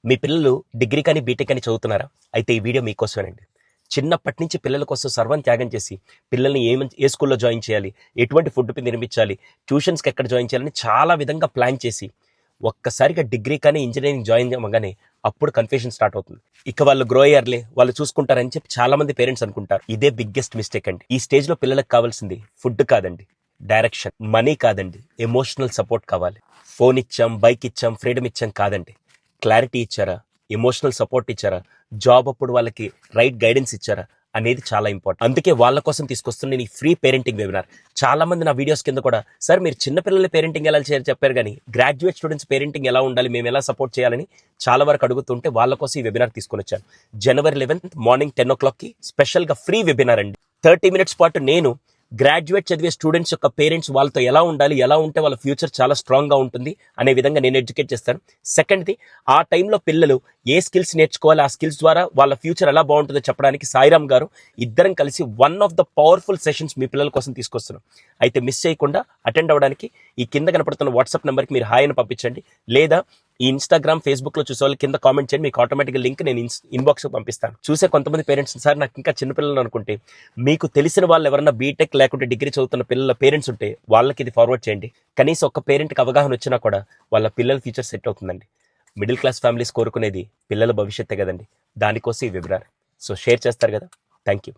మీ పిల్లలు డిగ్రీ కానీ బీటెక్ అని చదువుతున్నారా? అయితే ఈ వీడియో మీకోసమేనండి. చిన్నప్పటి నుంచి పిల్లల కోసం సర్వం త్యాగం చేసి పిల్లల్ని ఏ స్కూల్లో జాయిన్ చేయాలి, ఎటువంటి ఫుడ్ నిర్మించాలి, ట్యూషన్స్కి ఎక్కడ జాయిన్ చేయాలని చాలా విధంగా ప్లాన్ చేసి ఒక్కసారిగా డిగ్రీ కానీ ఇంజనీరింగ్ జాయిన్ అవ్వగానే అప్పుడు కన్ఫ్యూషన్ స్టార్ట్ అవుతుంది. ఇక వాళ్ళు గ్రో అయ్యారులే, వాళ్ళు చూసుకుంటారని చెప్పి చాలా మంది పేరెంట్స్ అనుకుంటారు. ఇదే బిగ్గెస్ట్ మిస్టేక్ అండి. ఈ స్టేజ్లో పిల్లలకు కావాల్సింది ఫుడ్ కాదండి, డైరెక్షన్. మనీ కాదండి, ఎమోషనల్ సపోర్ట్ కావాలి. ఫోన్ ఇచ్చాం, బైక్ ఇచ్చాం, ఫ్రీడమ్ ఇచ్చాం కాదండి. క్లారిటీ ఇచ్చారా, ఎమోషనల్ సపోర్ట్ ఇచ్చారా, జాబ్ అప్పుడు వాళ్ళకి రైట్ గైడెన్స్ ఇచ్చారా అనేది చాలా ఇంపార్టెంట్. అందుకే వాళ్ళ కోసం తీసుకొస్తున్న నేను ఈ ఫ్రీ పేరెంటింగ్ వెబినార్. చాలా మంది నా వీడియోస్ కింద కూడా, సార్ మీరు చిన్నపిల్లల పేరెంటింగ్ ఎలా చేయాలి చెప్పారు, కానీ గ్రాడ్యుయేట్ స్టూడెంట్స్ పేరెంటింగ్ ఎలా ఉండాలి, మేము ఎలా సపోర్ట్ చేయాలని చాలా వరకు అడుగుతుంటే వాళ్ళ కోసం ఈ వెబినార్ తీసుకొని వచ్చాను. January 11th మార్నింగ్ 10 o'clockకి స్పెషల్గా ఫ్రీ వెబినార్ అండి. 30 minutes పాటు నేను గ్రాడ్యుయేట్ చదివే స్టూడెంట్స్ యొక్క పేరెంట్స్ వాళ్ళతో ఎలా ఉండాలి, ఎలా ఉంటే వాళ్ళ ఫ్యూచర్ చాలా స్ట్రాంగ్గా ఉంటుంది అనే విధంగా నేను ఎడ్యుకేట్ చేస్తాను. సెకండ్ది, ఆ టైంలో పిల్లలు ఏ స్కిల్స్ నేర్చుకోవాలి, ఆ స్కిల్స్ ద్వారా వాళ్ళ ఫ్యూచర్ ఎలా బాగుంటుందో చెప్పడానికి సాయిరామ్ గారు ఇద్దరం కలిసి one of the powerful sessions మీ పిల్లల కోసం తీసుకొస్తున్నాం. అయితే మిస్ చేయకుండా అటెండ్ అవ్వడానికి ఈ కింద కనపడుతున్న వాట్సాప్ నెంబర్కి మీరు హాయ్ అని పంపించండి, లేదా ఈ ఇన్స్టాగ్రామ్, ఫేస్బుక్లో చూసే వాళ్ళు కింద కామెంట్ చేయండి. మీకు ఆటోమేటిక్గా లింక్ నేను ఇన్బాక్స్కి పంపిస్తాను. చూసే కొంతమంది పేరెంట్స్, సార్ నాకు ఇంకా చిన్నపిల్లలు అనుకుంటే, మీకు తెలిసిన వాళ్ళు ఎవరన్నా బీటెక్ లేకుంటే డిగ్రీ చదువుతున్న పిల్లల పేరెంట్స్ ఉంటే వాళ్ళకి ఇది ఫార్వర్డ్ చేయండి. కనీసం ఒక్క పేరెంట్కి అవగాహన వచ్చినా కూడా వాళ్ళ పిల్లల ఫ్యూచర్ సెట్ అవుతుందండి. మిడిల్ క్లాస్ ఫ్యామిలీస్ కోరుకునేది పిల్లల భవిష్యత్తే కదండి. దానికోసం ఈ వెబినార్. సో షేర్ చేస్తారు కదా. Thank you.